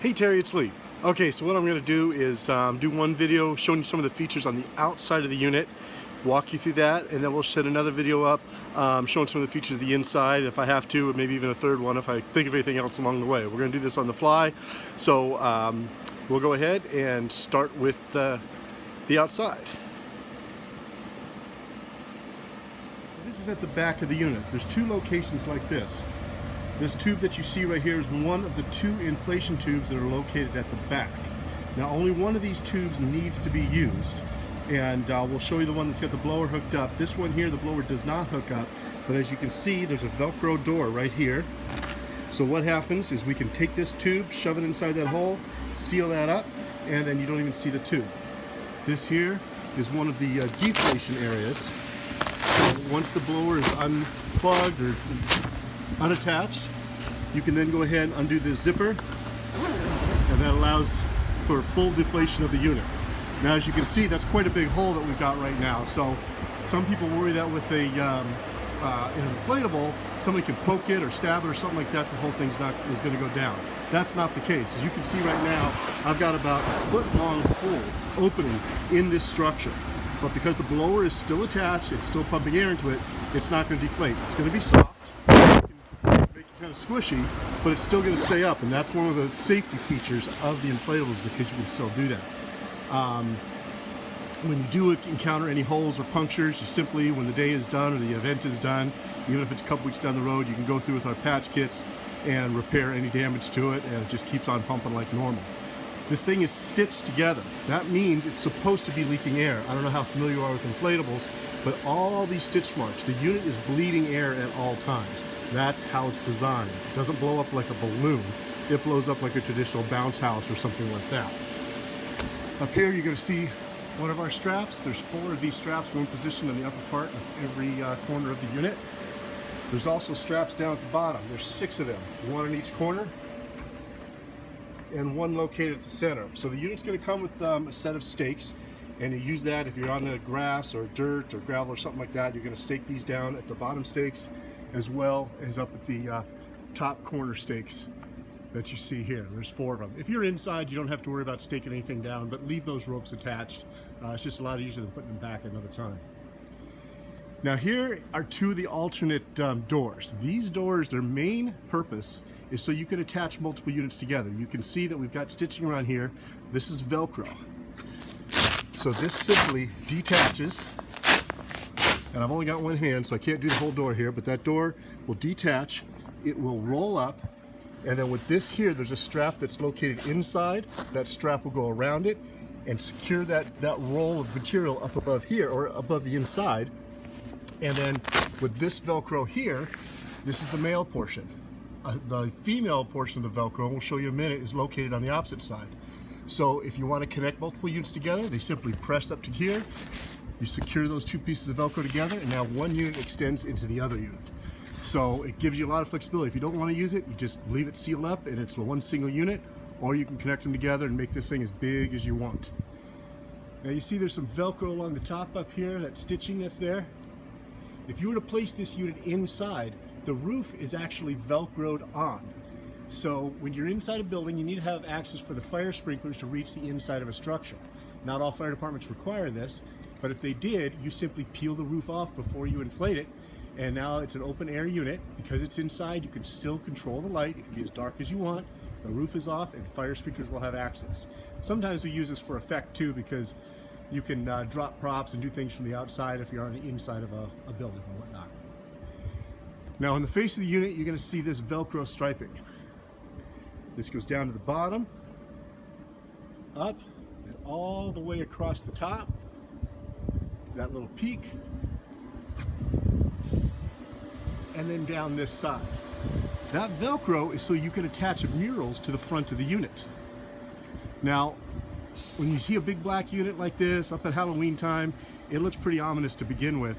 Hey Terry, it's Lee. Okay, so what I'm going to do is do one video showing you some of the features on the outside of the unit, walk you through that, and then we'll set another video up showing some of the features of the inside, if I have to, or maybe even a third one if I think of anything else along the way. We're going to do this on the fly, so we'll go ahead and start with the outside. This is at the back of the unit. There's two locations like this. This tube that you see right here is one of the two inflation tubes that are located at the back. Now only one of these tubes needs to be used, and we'll show you the one that's got the blower hooked up. This one here, the blower does not hook up, but as you can see, there's a Velcro door right here. So what happens is we can take this tube, shove it inside that hole, seal that up, and then you don't even see the tube. This here is one of the deflation areas. Once the blower is unplugged or unattached, you can then go ahead and undo this zipper, and that allows for full deflation of the unit. Now as you can see, that's quite a big hole that we've got right now, so some people worry that with an inflatable somebody can poke it or stab it or something like that, the whole thing's going to go down. That's not the case. As you can see right now, I've got about a foot long hole opening in this structure, but because the blower is still attached, it's still pumping air into it, it's not going to deflate. It's going to be soft, make it kind of squishy, but it's still going to stay up, and that's one of the safety features of the inflatables, because you can still do that. When you do encounter any holes or punctures, you simply, when the day is done or the event is done, even if it's a couple weeks down the road, you can go through with our patch kits and repair any damage to it, and it just keeps on pumping like normal. This thing is stitched together. That means it's supposed to be leaking air. I don't know how familiar you are with inflatables, but all these stitch marks, the unit is bleeding air at all times. That's how it's designed. It doesn't blow up like a balloon. It blows up like a traditional bounce house or something like that. Up here you're going to see one of our straps. There's 4 of these straps going positioned in the upper part of every corner of the unit. There's also straps down at the bottom. There's 6 of them, 1 in each corner and 1 located at the center. So the unit's going to come with a set of stakes, and you use that if you're on the grass or dirt or gravel or something like that. You're going to stake these down at the bottom stakes as well as up at the top corner stakes that you see here. There's 4 of them. If you're inside, you don't have to worry about staking anything down, but leave those ropes attached. It's just a lot easier than putting them back another time. Now here are 2 of the alternate doors. These doors, their main purpose is so you can attach multiple units together. You can see that we've got stitching around here. This is Velcro. So this simply detaches, and I've only got one hand, so I can't do the whole door here, but that door will detach, it will roll up, and then with this here, there's a strap that's located inside. That strap will go around it and secure that roll of material up above here, or above the inside. And then with this Velcro here, this is the male portion. The female portion of the Velcro, and we'll show you in a minute, is located on the opposite side. So if you want to connect multiple units together, they simply press up to here, you secure those 2 pieces of Velcro together, and now one unit extends into the other unit. So it gives you a lot of flexibility. If you don't want to use it, you just leave it sealed up and it's one single unit, or you can connect them together and make this thing as big as you want. Now you see there's some Velcro along the top up here, that stitching that's there. If you were to place this unit inside, the roof is actually Velcroed on. So when you're inside a building, you need to have access for the fire sprinklers to reach the inside of a structure. Not all fire departments require this, but if they did, you simply peel the roof off before you inflate it, and now it's an open air unit. Because it's inside, you can still control the light. It can be as dark as you want. The roof is off, and fire sprinklers will have access. Sometimes we use this for effect too, because you can drop props and do things from the outside if you're on the inside of a building or whatnot. Now on the face of the unit, you're going to see this Velcro striping. This goes down to the bottom, up, and all the way across the top. That little peak, and then down this side. That Velcro is so you can attach murals to the front of the unit. Now, when you see a big black unit like this up at Halloween time, it looks pretty ominous to begin with,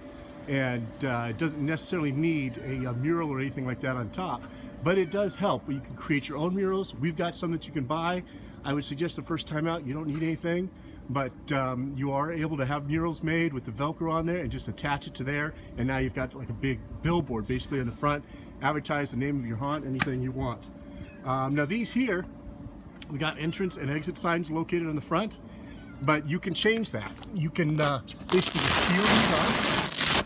and it doesn't necessarily need a mural or anything like that on top, but it does help. You can create your own murals. We've got some that you can buy. I would suggest the first time out you don't need anything, but you are able to have murals made with the Velcro on there and just attach it to there, and now you've got like a big billboard basically in the front. Advertise the name of your haunt, anything you want. Now these here We got entrance and exit signs located on the front, but you can change that. You can basically just seal these on,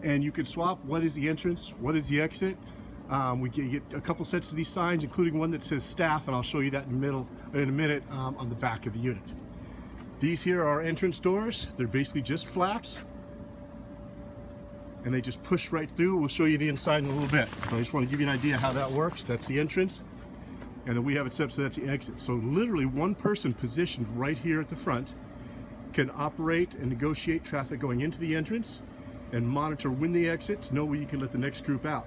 and you can swap what is the entrance, what is the exit. We get a couple sets of these signs, including one that says staff, and I'll show you that in a minute on the back of the unit. These here are entrance doors. They're basically just flaps, and they just push right through. We'll show you the inside in a little bit. So I just want to give you an idea how that works. That's the entrance, and then we have it set up so that's the exit. So literally one person positioned right here at the front can operate and negotiate traffic going into the entrance and monitor when they exit to know when you can let the next group out.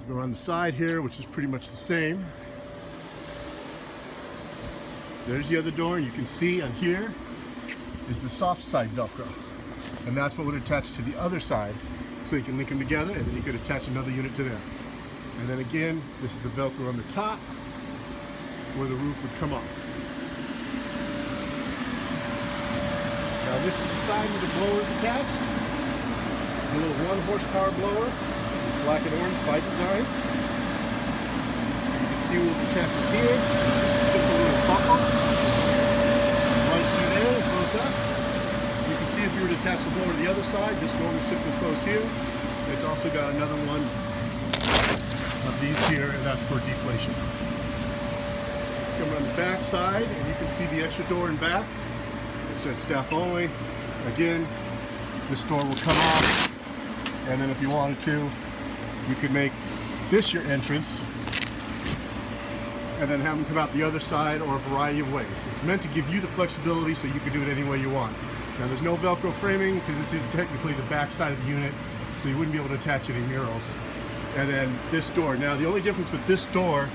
Go around the side here, which is pretty much the same. There's the other door, and you can see on here is the soft side Velcro, and that's what would attach to the other side, so you can link them together, and then you could attach another unit to there. And then again, this is the Velcro on the top where the roof would come off. Now this is the side where the blower is attached. It's a little 1 horsepower blower. Black and orange by design. You can see where it's attached here. Just a simple little buckle. Runs through there and close up. You can see if you were to attach the blower to the other side, this door will simply close here. It's also got another one of these here, and that's for deflation. Come around the back side, and you can see the extra door in back. It says staff only. Again, this door will come off, and then if you wanted to, you could make this your entrance and then have them come out the other side, or a variety of ways. It's meant to give you the flexibility so you can do it any way you want. Now there's no Velcro framing because this is technically the back side of the unit, so you wouldn't be able to attach any murals. And then this door. Now the only difference with this door,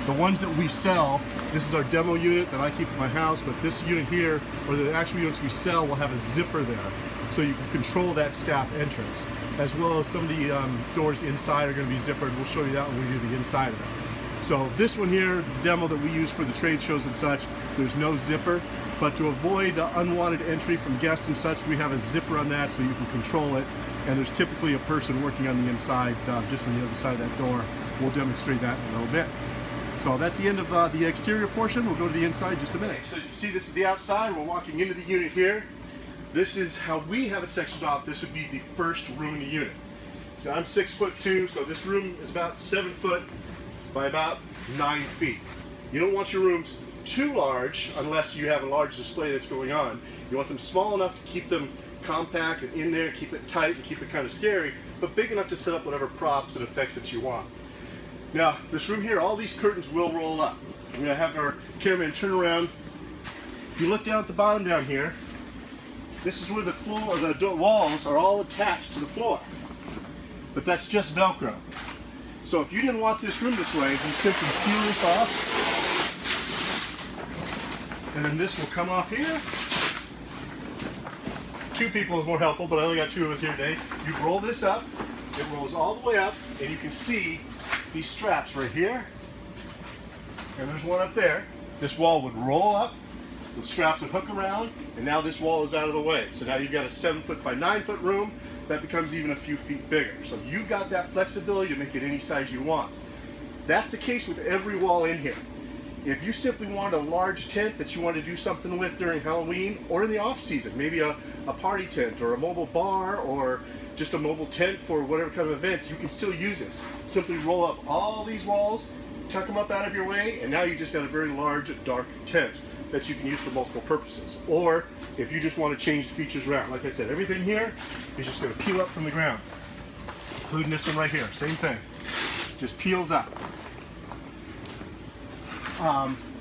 the ones that we sell, this is our demo unit that I keep at my house, but this unit here, or the actual units we sell, will have a zipper there, so you can control that staff entrance, as well as some of the doors inside are going to be zippered. We'll show you that when we do the inside of it. So this one here, the demo that we use for the trade shows and such, there's no zipper, but to avoid unwanted entry from guests and such, we have a zipper on that so you can control it, and there's typically a person working on the inside, just on the other side of that door. We'll demonstrate that in a little bit. So that's the end of the exterior portion. We'll go to the inside in just a minute. So as you can see, this is the outside. We're walking into the unit here. This is how we have it sectioned off. This would be the first room in the unit. So I'm 6'2", so this room is about 7 foot by about 9 feet. You don't want your rooms too large unless you have a large display that's going on. You want them small enough to keep them compact and in there, keep it tight and keep it kind of scary, but big enough to set up whatever props and effects that you want. Now, this room here, all these curtains will roll up. I'm going to have our cameraman turn around. If you look down at the bottom down here, this is where the floor, or the walls are all attached to the floor. But that's just Velcro. So if you didn't want this room this way, you simply peel this off. And then this will come off here. 2 people is more helpful, but I only got 2 of us here today. You roll this up, it rolls all the way up, and you can see these straps right here. And there's one up there. This wall would roll up, the straps would hook around, and now this wall is out of the way. So now you've got a 7 foot by 9 foot room that becomes even a few feet bigger. So you've got that flexibility to make it any size you want. That's the case with every wall in here. If you simply wanted a large tent that you want to do something with during Halloween or in the off season, maybe a party tent or a mobile bar or just a mobile tent for whatever kind of event, you can still use this. Simply roll up all these walls, tuck them up out of your way, and now you just got a very large, dark tent that you can use for multiple purposes. Or if you just want to change the features around. Like I said, everything here is just going to peel up from the ground, including this one right here. Same thing. Just peels up.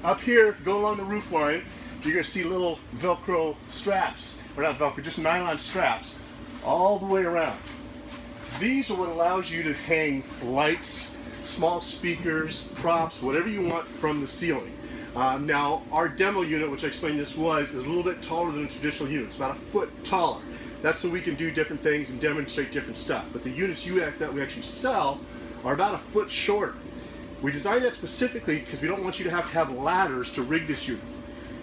Up here, if you go along the roof line, you're going to see little Velcro straps, or not Velcro, just nylon straps, all the way around. These are what allows you to hang lights, small speakers, props, whatever you want from the ceiling. Now, our demo unit, which I explained this was, is a little bit taller than a traditional unit. It's about a foot taller. That's so we can do different things and demonstrate different stuff. But the units that we actually sell are about a foot shorter. We designed that specifically because we don't want you to have ladders to rig this unit.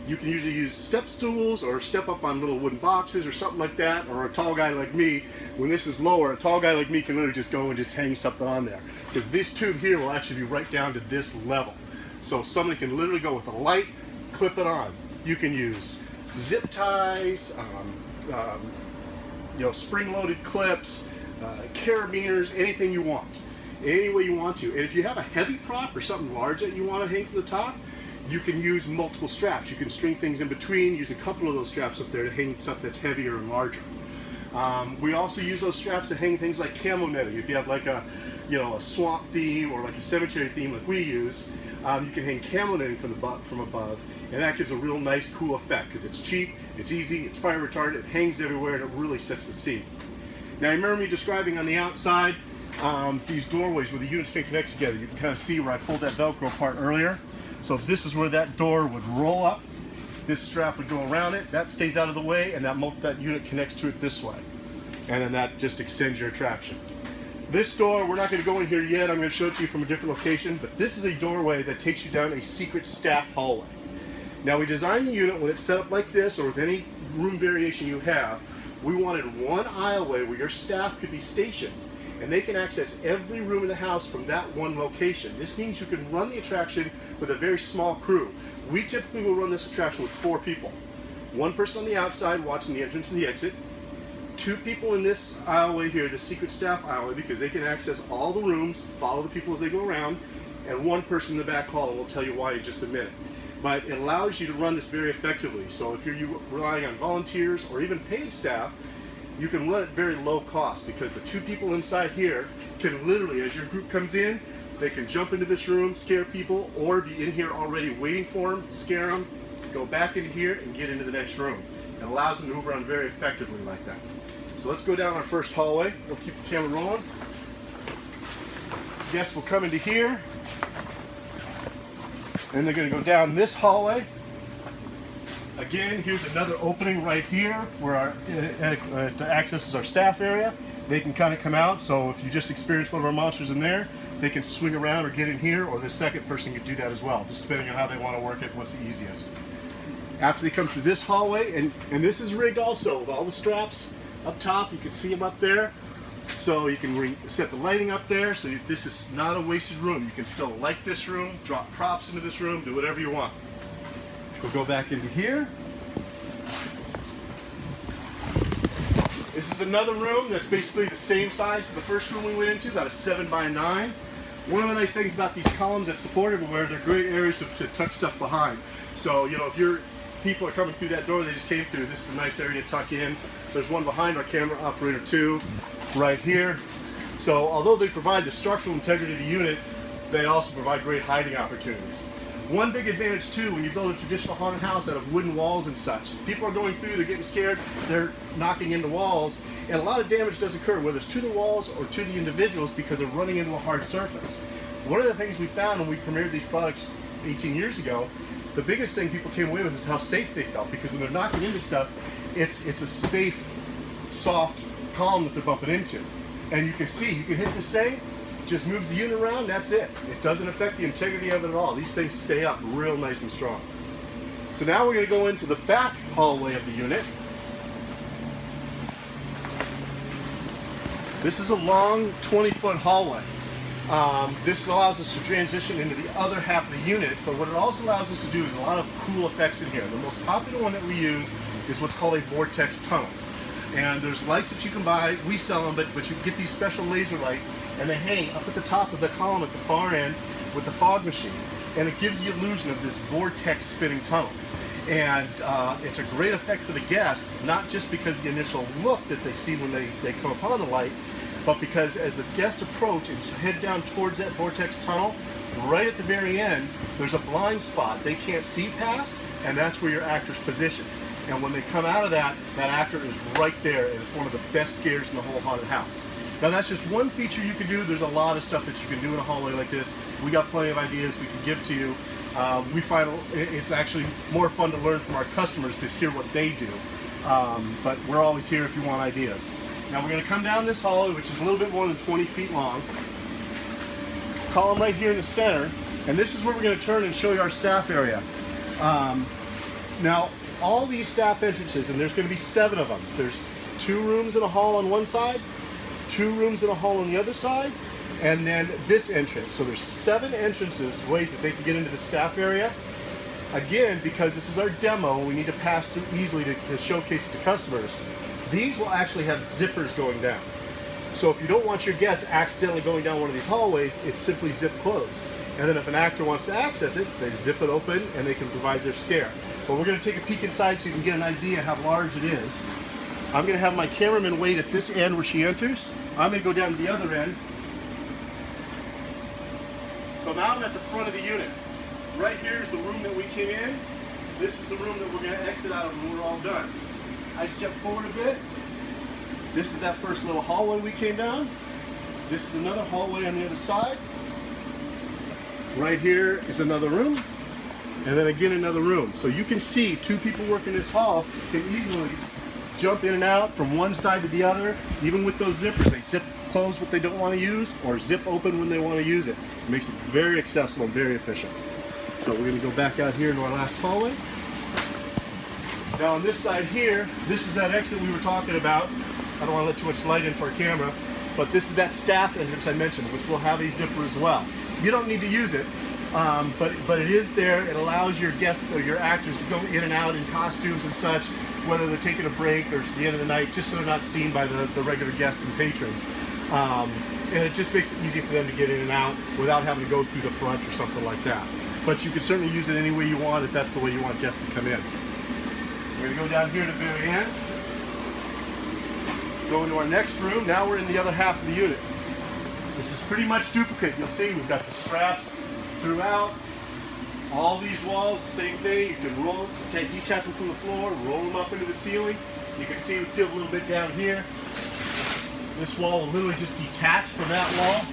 You can usually use step stools or step up on little wooden boxes or something like that, or a tall guy like me. When this is lower, a tall guy like me can literally just go and just hang something on there, because this tube here will actually be right down to this level. So someone can literally go with a light, clip it on. You can use zip ties, spring-loaded clips, carabiners, anything you want, any way you want to. And if you have a heavy prop or something large that you want to hang from the top, you can use multiple straps. You can string things in between, use a couple of those straps up there to hang stuff that's heavier and larger. We also use those straps to hang things like camo netting. If you have like a swamp theme or like a cemetery theme like we use, you can hang camo netting from above, and that gives a real nice, cool effect because it's cheap, it's easy, it's fire retardant, it hangs everywhere, and it really sets the scene. Now, you remember me describing on the outside these doorways where the units can connect together. You can kind of see where I pulled that Velcro apart earlier. So this is where that door would roll up. This strap would go around it. That stays out of the way, and that unit connects to it this way. And then that just extends your traction. This door, we're not going to go in here yet. I'm going to show it to you from a different location. But this is a doorway that takes you down a secret staff hallway. Now, we designed the unit when it's set up like this, or with any room variation you have. We wanted one aisleway where your staff could be stationed, and they can access every room in the house from that one location. This means you can run the attraction with a very small crew. We typically will run this attraction with 4 people. 1 person on the outside watching the entrance and the exit, 2 people in this aisleway here, the secret staff aisleway, because they can access all the rooms, follow the people as they go around, and 1 person in the back hall, and we'll tell you why in just a minute. But it allows you to run this very effectively. So if you're relying on volunteers or even paid staff, you can run at very low cost, because the 2 people inside here can literally, as your group comes in, they can jump into this room, scare people, or be in here already waiting for them, scare them, go back into here and get into the next room. It allows them to move around very effectively like that. So let's go down our first hallway. We'll keep the camera rolling. Guests will come into here, and they're going to go down this hallway. Again, here's another opening right here where it accesses our staff area. They can kind of come out, so if you just experience one of our monsters in there, they can swing around or get in here, or the second person can do that as well, just depending on how they want to work it, what's the easiest. After they come through this hallway, and this is rigged also with all the straps up top, you can see them up there. So you can set the lighting up there, so this is not a wasted room. You can still light this room, drop props into this room, do whatever you want. We'll go back into here. This is another room that's basically the same size as the first room we went into, about a 7 by 9. One of the nice things about these columns that support everywhere, they're great areas to tuck stuff behind. So, if your people are coming through that door they just came through, this is a nice area to tuck in. There's one behind our camera operator too, right here. So although they provide the structural integrity of the unit, they also provide great hiding opportunities. One big advantage too, when you build a traditional haunted house out of wooden walls and such, people are going through, they're getting scared, they're knocking into walls, and a lot of damage does occur, whether it's to the walls or to the individuals, because they're running into a hard surface. One of the things we found when we premiered these products 18 years ago, the biggest thing people came away with is how safe they felt, because when they're knocking into stuff, it's a safe, soft column that they're bumping into. And you can see, you can hit the save, just moves the unit around, that's it. It doesn't affect the integrity of it at all. These things stay up real nice and strong. So now we're going to go into the back hallway of the unit. This is a long 20-foot hallway. This allows us to transition into the other half of the unit, but what it also allows us to do is a lot of cool effects in here. The most popular one that we use is what's called a vortex tunnel. And there's lights that you can buy, we sell them, but you get these special laser lights, and they hang up at the top of the column at the far end with the fog machine, and it gives the illusion of this vortex spinning tunnel. And it's a great effect for the guest, not just because of the initial look that they see when they come upon the light, but because as the guests approach and head down towards that vortex tunnel, right at the very end, there's a blind spot they can't see past, and that's where your actor's positioned. And when they come out of that, that actor is right there, and it's one of the best scares in the whole haunted house. Now that's just one feature you can do. There's a lot of stuff that you can do in a hallway like this. We got plenty of ideas we can give to you. We find it's actually more fun to learn from our customers to hear what they do. But we're always here if you want ideas. Now we're going to come down this hallway, which is a little bit more than 20 feet long. Column right here in the center, and this is where we're going to turn and show you our staff area. Now, all these staff entrances, and there's going to be 7 of them. There's 2 rooms and a hall on one side, 2 rooms and a hall on the other side, and then this entrance. So there's 7 entrances, ways that they can get into the staff area. Again, because this is our demo, we need to pass through easily to showcase it to customers. These will actually have zippers going down. So if you don't want your guests accidentally going down one of these hallways, it's simply zip closed. And then if an actor wants to access it, they zip it open and they can provide their ScAir. But we're going to take a peek inside so you can get an idea how large it is. I'm going to have my cameraman wait at this end where she enters. I'm going to go down to the other end. So now I'm at the front of the unit. Right here is the room that we came in. This is the room that we're going to exit out of when we're all done. I step forward a bit. This is that first little hallway we came down. This is another hallway on the other side. Right here is another room. And then again another room. So you can see 2 people working this hall can easily jump in and out from one side to the other. Even with those zippers, they zip close what they don't want to use or zip open when they want to use it. It makes it very accessible and very efficient. So we're going to go back out here into our last hallway. Now on this side here, this was that exit we were talking about. I don't want to let too much light in for our camera, but this is that staff entrance I mentioned, which will have a zipper as well. You don't need to use it, but it is there. It allows your guests or your actors to go in and out in costumes and such, whether they're taking a break or it's the end of the night, just so they're not seen by the regular guests and patrons. And it just makes it easy for them to get in and out without having to go through the front or something like that. But you can certainly use it any way you want if that's the way you want guests to come in. We're going to go down here to the very end. Go into our next room. Now we're in the other half of the unit. This is pretty much duplicate. You'll see we've got the straps throughout. All these walls, the same thing. You can roll, take each one from the floor, roll them up into the ceiling. You can see we peel a little bit down here. This wall will literally just detach from that wall.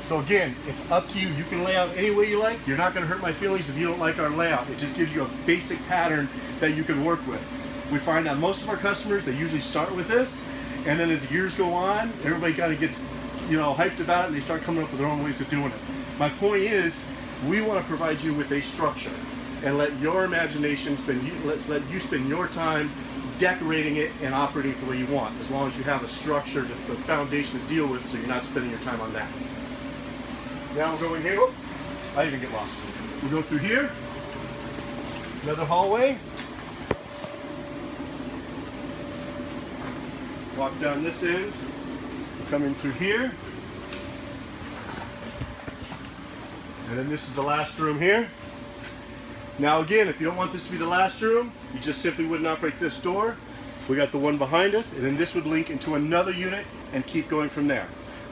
So again, it's up to you. You can lay out any way you like. You're not going to hurt my feelings if you don't like our layout. It just gives you a basic pattern that you can work with. We find that most of our customers, they usually start with this, and then as years go on, everybody kind of gets, hyped about it, and they start coming up with their own ways of doing it. My point is, we want to provide you with a structure, and let your imagination let you spend your time decorating it and operating it the way you want, as long as you have a structure, the foundation to deal with, so you're not spending your time on that. Now we'll go in here. Oh, I even get lost. We'll go through here. Another hallway. Walk down this end. We'll come in through here. And then this is the last room here. Now again, if you don't want this to be the last room, you just simply wouldn't operate this door. We got the one behind us, and then this would link into another unit and keep going from there.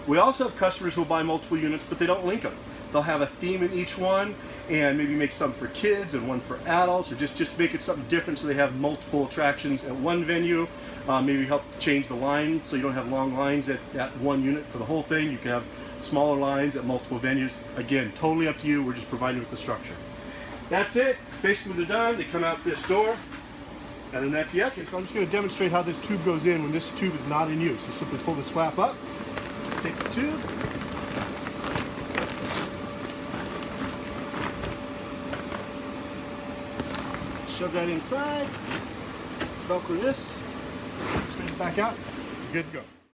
We also have customers who will buy multiple units, but they don't link them. They'll have a theme in each one, and maybe make some for kids and one for adults, or just make it something different so they have multiple attractions at one venue. Maybe help change the line so you don't have long lines at one unit for the whole thing. You can have smaller lines at multiple venues. Again, totally up to you. We're just providing you with the structure. That's it. Basically, they're done. They come out this door, and then that's the exit. So I'm just going to demonstrate how this tube goes in when this tube is not in use. You simply pull this flap up, take the tube, shove that inside, Velcro this, straighten it back out, you're good to go.